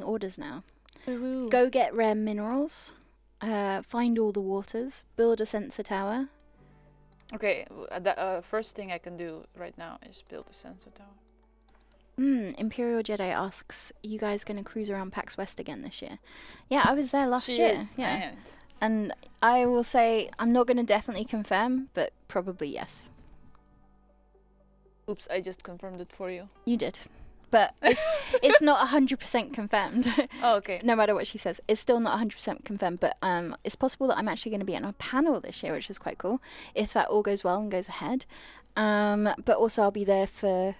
S1: orders now.
S2: Woohoo.
S1: Go get rare minerals. Find all the waters. Build a sensor tower.
S2: Okay, the first thing I can do right now is build a sensor tower.
S1: Imperial Jedi asks, you guys gonna cruise around PAX West again this year? Yeah, I was there last
S2: She
S1: year.
S2: is.
S1: Yeah. And I will say, I'm not gonna definitely confirm, but probably yes.
S2: Oops, I just confirmed it for you.
S1: You did. But it's not 100% confirmed.
S2: Oh, okay.
S1: No matter what she says. It's still not 100% confirmed, but it's possible that I'm actually going to be on a panel this year, which is quite cool, if that all goes well and goes ahead. But also I'll be there for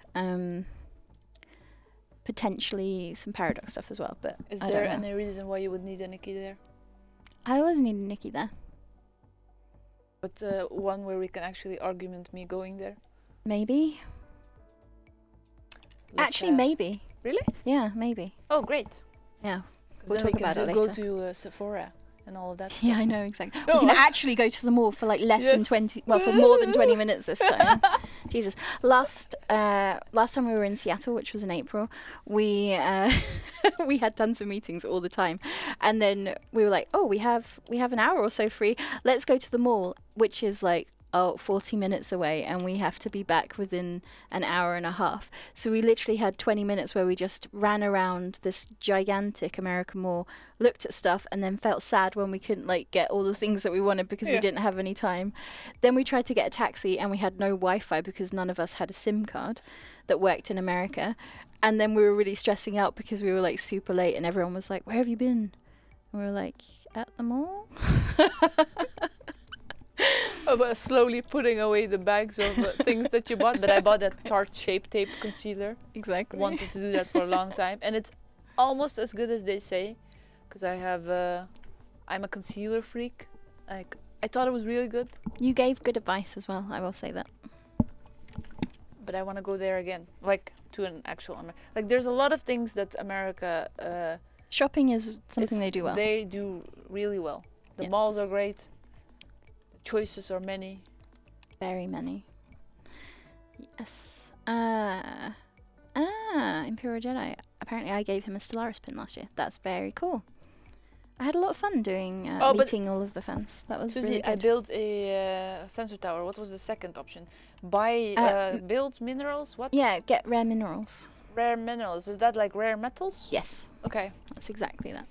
S1: potentially some Paradox stuff as well. But
S2: Is
S1: I
S2: there
S1: don't know.
S2: any reason why you would need a Nikki there?
S1: I always need a Nikki there.
S2: But one where we can actually argument me going there?
S1: Maybe.
S2: Let's
S1: Actually,
S2: have-
S1: maybe.
S2: Really?
S1: Yeah, maybe.
S2: Oh, great.
S1: Yeah.
S2: 'Cause
S1: We'll
S2: then we
S1: talk
S2: can
S1: about it
S2: go
S1: later.
S2: to Sephora and all of that
S1: Yeah,
S2: stuff.
S1: I know, exactly.
S2: No.
S1: We can actually go to the mall for like less than
S2: Yes.
S1: 20, well, for more than 20 minutes this time. Jesus. Last time we were in Seattle, which was in April, we we had tons of meetings all the time. And then we were like, oh, we have an hour or so free. Let's go to the mall, which is like, 40 minutes away, and we have to be back within an hour and a half. So we literally had 20 minutes where we just ran around this gigantic American mall, looked at stuff, and then felt sad when we couldn't like get all the things that we wanted because we
S2: Yeah.
S1: didn't have any time. Then we tried to get a taxi, and we had no Wi-Fi because none of us had a SIM card that worked in America. And then we were really stressing out because we were like super late, and everyone was like, where have you been? And we were like, at the mall.
S2: But slowly putting away the bags of things that you bought. But I bought a Tarte Shape Tape concealer.
S1: Exactly.
S2: Wanted to do that for a long time, and it's almost as good as they say, because I have I'm a concealer freak. Like, I thought it was really good,
S1: You gave good advice as well, I will say that.
S2: but I want to go there again, like to an actual like there's a lot of things that America
S1: Shopping is something
S2: it's-
S1: they do well.
S2: They do really well. The
S1: Yeah.
S2: malls are great. The choices are many.
S1: Very many. Yes. Imperial Jedi. Apparently I gave him a Stellaris pin last year. That's very cool. I had a lot of fun doing
S2: Oh, but
S1: meeting all of the fans. That was
S2: Susie,
S1: really
S2: I
S1: good.
S2: built a sensor tower. What was the second option? Buy, build minerals? What?
S1: Yeah, get rare minerals.
S2: Rare minerals. Is that like rare metals?
S1: Yes,
S2: Okay.
S1: that's exactly that.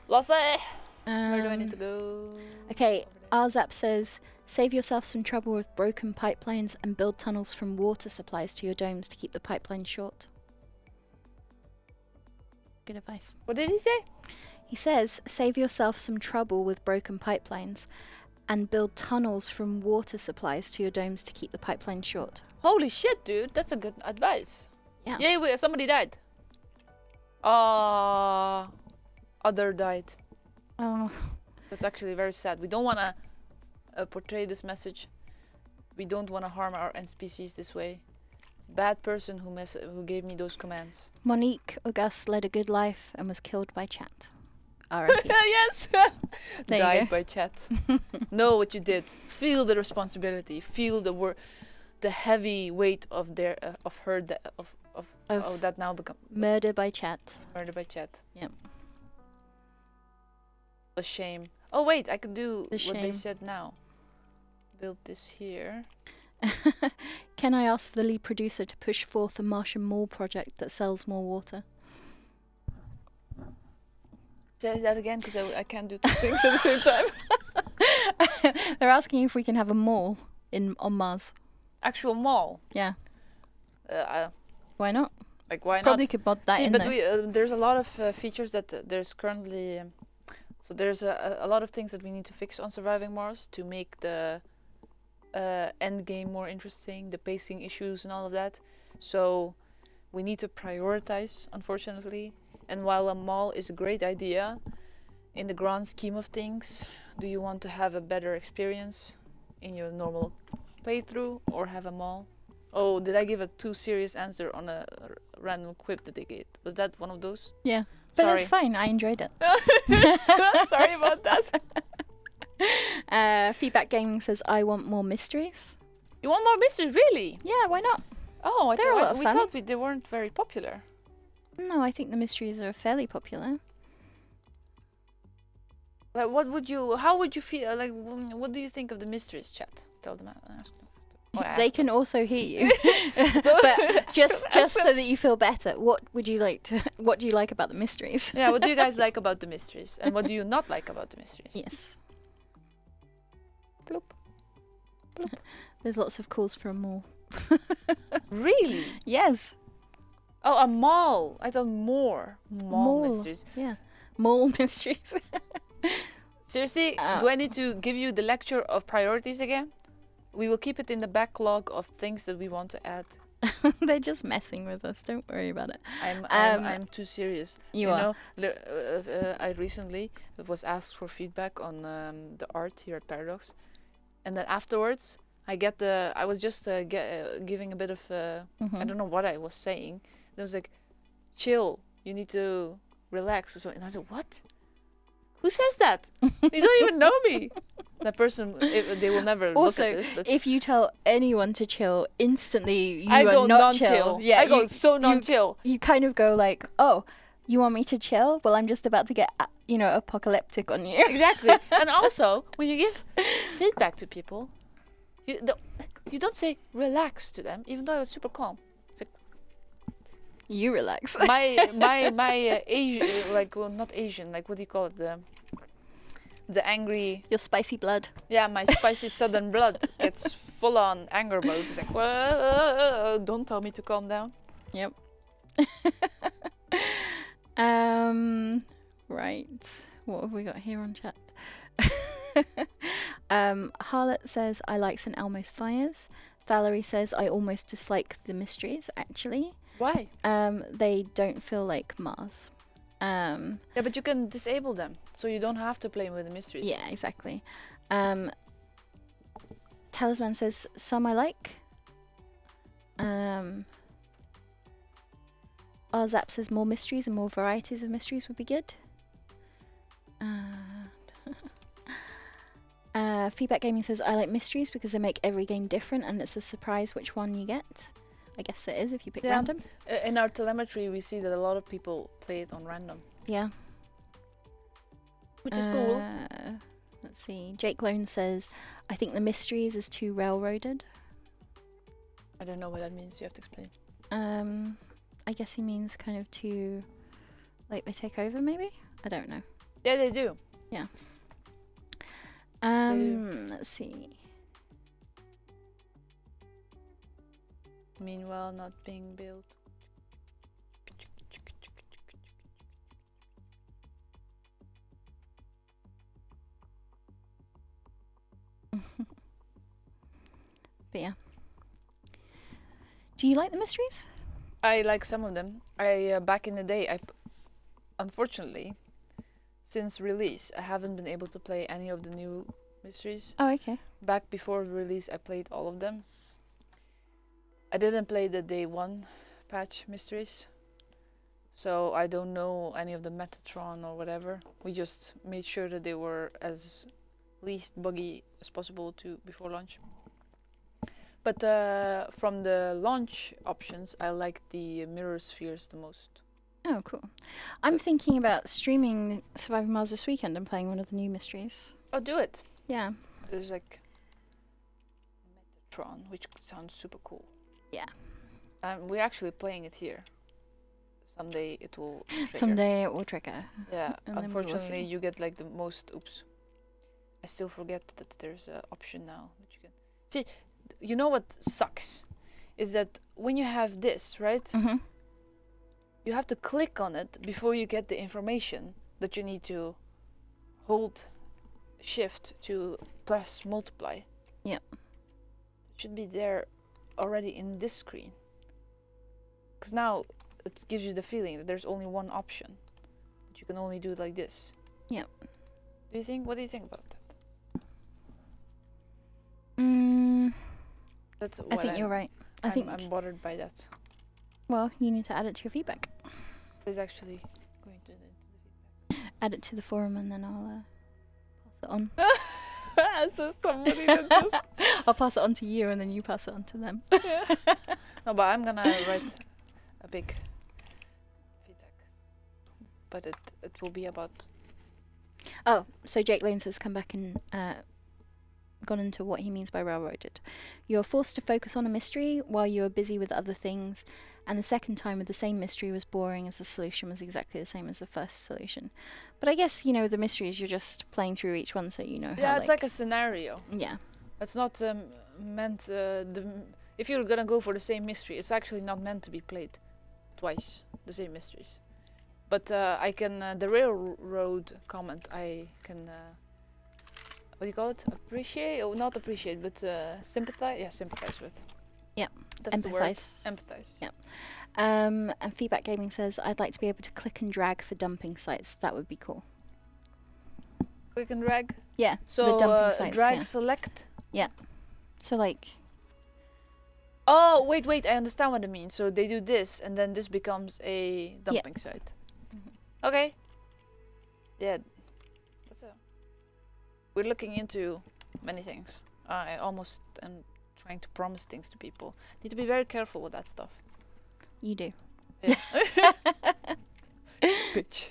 S2: Lasse! Where do I need to
S1: Um,
S2: go?
S1: Okay, Arzap says, save yourself some trouble with broken pipelines and build tunnels from water supplies to your domes to keep the pipeline short. Good advice.
S2: What did he say?
S1: He says, save yourself some trouble with broken pipelines and build tunnels from water supplies to your domes to keep the pipeline short.
S2: Holy shit, dude. That's a good advice.
S1: Yeah.
S2: Yay, wait, somebody died. Other died.
S1: Oh,
S2: That's actually very sad. We don't want to portray this message. We don't want to harm our NPCs this way. Bad person who gave me those commands.
S1: Monique Auguste led a good life and was killed by chat. R.I.P.
S2: Yes.
S1: There you
S2: Died
S1: go.
S2: by chat. Know what you did. Feel the responsibility. Feel the heavy weight of their of her of that now become
S1: Murder by chat.
S2: murder by chat.
S1: Yep.
S2: A shame. Oh wait, I could do
S1: The
S2: what they
S1: shame.
S2: said now. Build this here.
S1: Can I ask the lead producer to push forth a Martian Mall project that sells more water?
S2: Say that again, because I can't do two things at the same time.
S1: They're asking if we can have a mall on Mars.
S2: Actual mall.
S1: Yeah.
S2: Uh,
S1: Why not?
S2: like why
S1: Probably
S2: not?
S1: could mod that
S2: See,
S1: in
S2: but
S1: there.
S2: there's a lot of features that there's currently. So there's a lot of things that we need to fix on Surviving Mars to make the end game more interesting, the pacing issues and all of that. So we need to prioritize, unfortunately. And while a mall is a great idea, in the grand scheme of things, do you want to have a better experience in your normal playthrough or have a mall? Oh, did I give a too serious answer on a random quip that they gave? Was that one of those?
S1: Yeah. But
S2: Sorry.
S1: it's fine. I enjoyed it.
S2: Sorry about that.
S1: Feedback Gaming says, I want more mysteries.
S2: You want more mysteries, really?
S1: Yeah, why not?
S2: Oh,
S1: They're a lot of
S2: we
S1: fun.
S2: thought they weren't very popular.
S1: No, I think the mysteries are fairly popular.
S2: Like, how would you feel? Like, what do you think of the mysteries, chat? Tell them. Ask them.
S1: They can also hear you. But just so that you feel better, what do you like about the mysteries?
S2: Yeah, what do you guys like about the mysteries? And what do you not like about the mysteries?
S1: Yes.
S2: Bloop. Bloop.
S1: There's lots of calls for a mall.
S2: Really?
S1: Yes.
S2: Oh, a mall. I thought more. Mall mysteries.
S1: Yeah. Mall mysteries.
S2: Seriously? Do I need to give you the lecture of priorities again? We will keep it in the backlog of things that we want to add.
S1: They're just messing with us. Don't worry about it.
S2: I'm too serious.
S1: You are.
S2: know, I recently was asked for feedback on the art here at Paradox, and then afterwards I was just giving a bit of I don't know what I was saying. It was like, chill. You need to relax or something. And I was like, what? Who says that? You don't even know me. That person, they will never
S1: also,
S2: look at this. But
S1: if you tell anyone to chill, instantly
S2: I
S1: are
S2: go
S1: not
S2: non-chill.
S1: chill. Yeah,
S2: I go so non-chill.
S1: You kind of go like, oh, you want me to chill? Well, I'm just about to get, apocalyptic on you.
S2: Exactly. And also, when you give feedback to people, you don't say relax to them, even though I was super calm. It's like,
S1: you relax.
S2: my Asian, not Asian, like what do you call it? The angry.
S1: Your spicy blood.
S2: Yeah, my spicy southern blood gets full on anger mode. It's like, whoa, don't tell me to calm down.
S1: Yep. Right. What have we got here on chat? Harlot says, I like St. Elmo's Fires. Valerie says, I almost dislike the mysteries, actually.
S2: Why?
S1: They don't feel like Mars.
S2: Yeah, but you can disable them, so you don't have to play with the mysteries.
S1: Yeah, exactly. Talisman says, some I like. Zap says, more mysteries and more varieties of mysteries would be good. Feedback Gaming says, I like mysteries because they make every game different and it's a surprise which one you get. I guess it is if you pick random.
S2: In our telemetry, we see that a lot of people play it on random.
S1: Yeah.
S2: Which is cool.
S1: Let's see. Jake Lone says, I think the mysteries is too railroaded.
S2: I don't know what that means. You have to explain.
S1: I guess he means kind of too, like they take over maybe? I don't know.
S2: Yeah, they do.
S1: Yeah. Let's see.
S2: Meanwhile, not being built.
S1: But yeah. Do you like the mysteries?
S2: I like some of them. Back in the day, unfortunately, since release, I haven't been able to play any of the new mysteries.
S1: Oh, okay.
S2: Back before release, I played all of them. I didn't play the day one patch mysteries, so I don't know any of the Metatron or whatever. We just made sure that they were as least buggy as possible before launch. But from the launch options, I like the mirror spheres the most.
S1: Oh, cool. I'm thinking about streaming Surviving Mars this weekend and playing one of the new mysteries.
S2: Oh, do it.
S1: Yeah.
S2: There's like Metatron, which sounds super cool.
S1: Yeah.
S2: We're actually playing it here. Someday it will trigger.
S1: Someday it will trigger.
S2: Yeah, unfortunately
S1: you
S2: you get like the most, oops. I still forget that there's an option now that you can. See, you know what sucks? Is that when you have this, right?
S1: Mm-hmm.
S2: You have to click on it before you get the information that you need to hold shift to press multiply.
S1: Yep.
S2: It should be there already in this screen. Because now it gives you the feeling that there's only one option. That you can only do it like this.
S1: Yep.
S2: What do you think about that? That's
S1: I think you're right.
S2: I'm bothered by that.
S1: Well, you need to add it to your feedback.
S2: It's actually going to the feedback.
S1: Add it to the forum and then I'll pass it on.
S2: So somebody that just...
S1: I'll pass it on to you, and then you pass it on to them.
S2: No, but I'm gonna write a big feedback. But it will be about...
S1: Oh, so Jake Lanes has come back and gone into what he means by railroaded. You're forced to focus on a mystery while you are busy with other things, and the second time with the same mystery was boring as the solution was exactly the same as the first solution. But I guess, you know, the mysteries, you're just playing through each one so you know how,
S2: Yeah, it's like a scenario.
S1: Yeah.
S2: It's not meant... if you're gonna go for the same mystery, it's actually not meant to be played twice, the same mysteries. But I can... the railroad comment, I can... what do you call it? Appreciate? Oh, not appreciate, but sympathize? Yeah, sympathize with.
S1: Yeah.
S2: That's the word.
S1: Empathize.
S2: Empathize.
S1: Yeah. And Feedback Gaming says, I'd like to be able to click and drag for dumping sites. That would be cool.
S2: Click and drag?
S1: Yeah,
S2: So
S1: the dumping sites,
S2: drag,
S1: yeah.
S2: select?
S1: Yeah. So like...
S2: Oh, wait, I understand what it means. So they do this, and then this becomes a dumping site.
S1: Mm-hmm.
S2: Okay. Yeah. That's a... We're looking into many things. I almost am trying to promise things to people. Need to be very careful with that stuff.
S1: You do.
S2: Yeah. Bitch.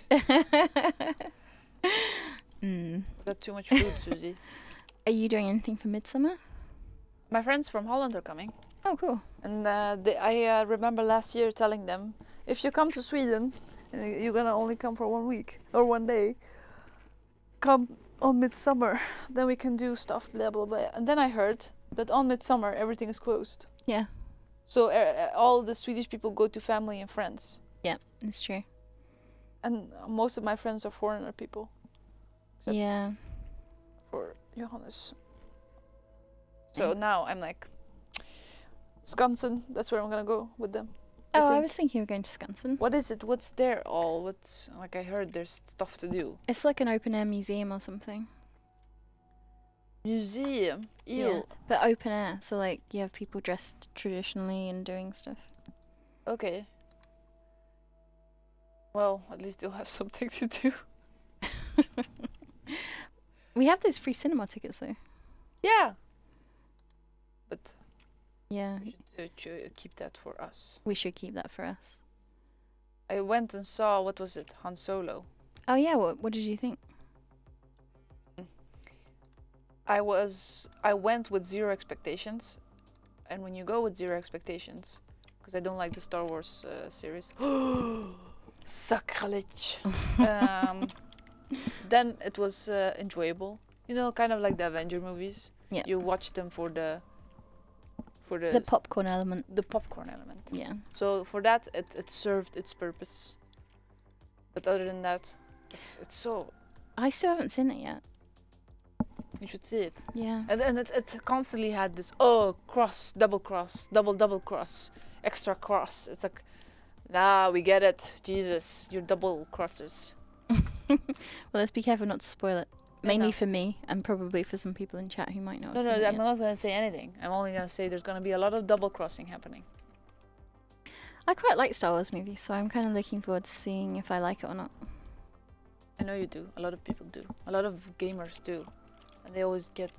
S2: Got too much food, Susie.
S1: Are you doing anything for Midsummer?
S2: My friends from Holland are coming.
S1: Oh, cool.
S2: And I remember last year telling them, if you come to Sweden, you're gonna only come for 1 week or 1 day, come on Midsummer, then we can do stuff, blah, blah, blah. And then I heard that on Midsummer, everything is closed.
S1: Yeah.
S2: So all the Swedish people go to family and friends.
S1: Yeah, it's true.
S2: And most of my friends are foreigner people. Except
S1: Yeah.
S2: for Johannes. So now I'm like, Skansen, that's where I'm gonna go with them.
S1: Oh, I
S2: think.
S1: was thinking of going to Skansen.
S2: What is it? What's there all? What's, like, I heard there's stuff to do.
S1: It's like an open air museum or something.
S2: Museum? Ew.
S1: Yeah, but open air, so like you have people dressed traditionally and doing stuff.
S2: Okay. Well, at least you'll have something to do.
S1: We have those free cinema tickets though.
S2: Yeah. But
S1: Yeah,
S2: we should keep that for us.
S1: we should keep that for us.
S2: I went and saw, what was it? Han Solo.
S1: Oh yeah, what did you think?
S2: I went with zero expectations. And when you go with zero expectations, because I don't like the Star Wars series. Sacrilege. Then it was enjoyable. You know, kind of like the Avenger movies.
S1: Yeah.
S2: You watch them for the
S1: The popcorn element.
S2: the popcorn element.
S1: Yeah.
S2: So for that, it served its purpose. But other than that, it's so...
S1: I still haven't seen it yet.
S2: You should see it.
S1: Yeah.
S2: And it constantly had this, cross, double cross, extra cross. It's like, nah, we get it. Jesus, you're double crossers.
S1: Well, let's be careful not to spoil it. Mainly
S2: no.
S1: for me, and probably for some people in chat who might not have
S2: No,
S1: seen it
S2: I'm
S1: yet.
S2: not going to say anything. I'm only going to say there's going to be a lot of double crossing happening.
S1: I quite like Star Wars movies, so I'm kind of looking forward to seeing if I like it or not.
S2: I know you do. A lot of people do. A lot of gamers do. And they always get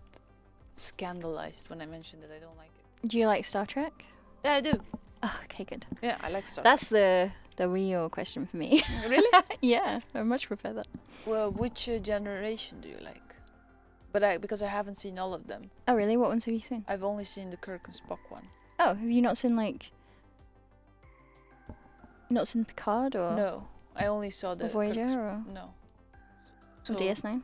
S2: scandalized when I mention that I don't like it.
S1: Do you like Star Trek?
S2: Yeah, I do.
S1: Oh, okay, good.
S2: Yeah, I like Star
S1: That's the real question for me.
S2: Trek. Really?
S1: Yeah, I much prefer that.
S2: Well, which generation do you like? But because I haven't seen all of them.
S1: Oh, really? What ones have you seen?
S2: I've only seen the Kirk and Spock one.
S1: Oh, have you not seen not seen Picard or
S2: No, I only saw the
S1: or Voyager
S2: Kirk
S1: or
S2: no.
S1: or DS9?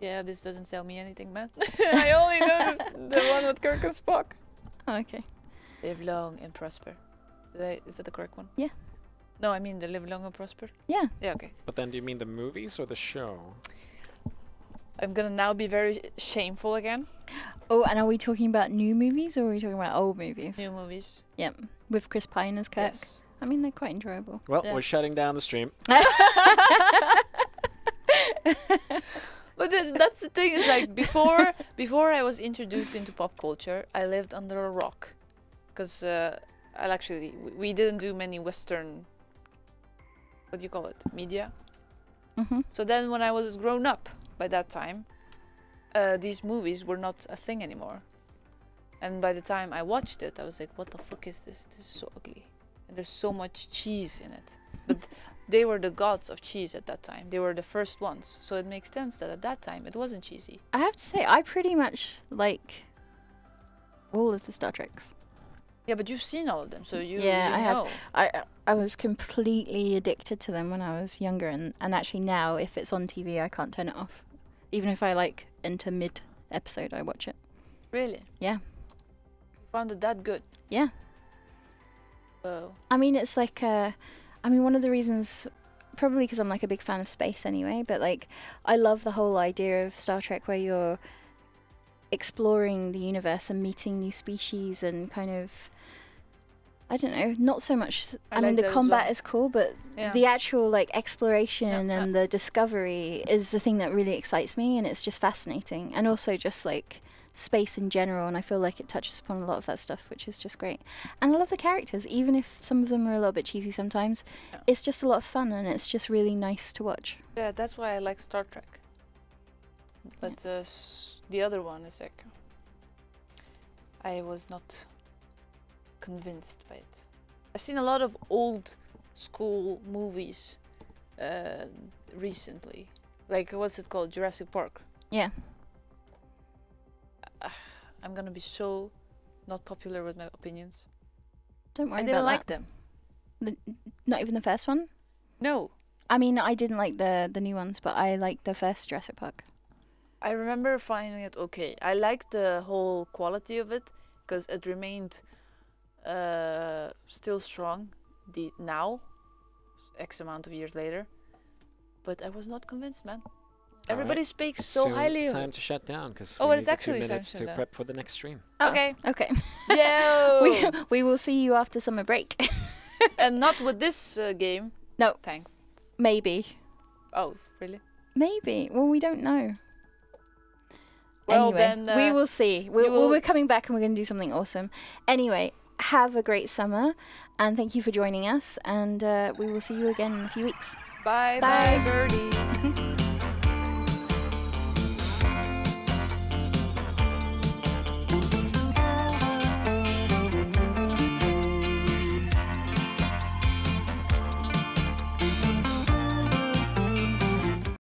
S2: Yeah, this doesn't tell me anything, man. I only know the one with Kirk and Spock.
S1: Oh, okay.
S2: Live long and prosper. Is that the correct one?
S1: Yeah.
S2: No, I mean the Live Long and Prosper.
S1: Yeah.
S2: Yeah, okay.
S3: But then do you mean the movies or the show?
S2: I'm gonna now be very shameful again.
S1: Oh, and are we talking about new movies or are we talking about old movies?
S2: New movies.
S1: Yeah, with Chris Pine as Kirk.
S2: Yes.
S1: I mean, they're quite enjoyable.
S3: Well,
S2: Yeah.
S3: we're shutting down the stream.
S2: But that's the thing, is like before I was introduced into pop culture, I lived under a rock, because we didn't do many Western, what do you call it, media.
S1: Mm-hmm.
S2: So then when I was grown up by that time, these movies were not a thing anymore. And by the time I watched it, I was like, what the fuck is this? This is so ugly. And there's so much cheese in it. But they were the gods of cheese at that time. They were the first ones. So it makes sense that at that time it wasn't cheesy.
S1: I have to say, I pretty much like all of the Star Treks.
S2: Yeah, but you've seen all of them, so you,
S1: Yeah,
S2: you
S1: I have.
S2: know.
S1: I was completely addicted to them when I was younger, and actually now, if it's on TV, I can't turn it off. Even if I like enter mid-episode, I watch it.
S2: Really?
S1: Yeah.
S2: You found it that good?
S1: Yeah.
S2: Oh.
S1: I mean, it's like, one of the reasons, probably because I'm like a big fan of space anyway, but like, I love the whole idea of Star Trek where you're exploring the universe and meeting new species and kind of, I don't know, not so much. I mean,
S2: like
S1: the
S2: that as
S1: combat
S2: well.
S1: is cool, but
S2: Yeah.
S1: the actual like exploration
S2: Yeah,
S1: and the discovery is the thing that really excites me, and it's just fascinating. And also just like space in general, and I feel like it touches upon a lot of that stuff, which is just great. And I love the characters, even if some of them are a little bit cheesy sometimes.
S2: Yeah.
S1: It's just a lot of fun, and it's just really nice to watch.
S2: Yeah, that's why I like Star Trek. But the other one is like, I was not convinced by it. I've seen a lot of old school movies recently. Like, what's it called? Jurassic Park.
S1: Yeah.
S2: I'm gonna be so not popular with my opinions.
S1: Don't worry
S2: I
S1: about
S2: didn't
S1: that.
S2: like them.
S1: Not even the first one?
S2: No.
S1: I mean, I didn't like the new ones, but I liked the first Jurassic Park.
S2: I remember finding it okay. I liked the whole quality of it because it remained still strong now, X amount of years later. But I was not convinced, man. Everybody speaks so highly of
S3: Time
S2: it.
S3: to shut down because
S2: Oh,
S3: we
S2: it's
S3: need
S2: actually
S3: 2
S2: time
S3: minutes
S2: to
S3: to
S2: shut
S3: prep for the next stream.
S1: Oh,
S2: Okay.
S1: Okay.
S2: Yo!
S1: we will see you after summer break.
S2: And not with this game.
S1: No.
S2: Thank.
S1: Maybe.
S2: Oh, really?
S1: Maybe. Well, we don't know.
S2: Well,
S1: Anyway,
S2: then,
S1: we will see. We're coming back and we're going to do something awesome. Anyway, have a great summer, and thank you for joining us, and we will see you again in a few weeks.
S2: Bye,
S1: Bye.
S2: bye, birdie.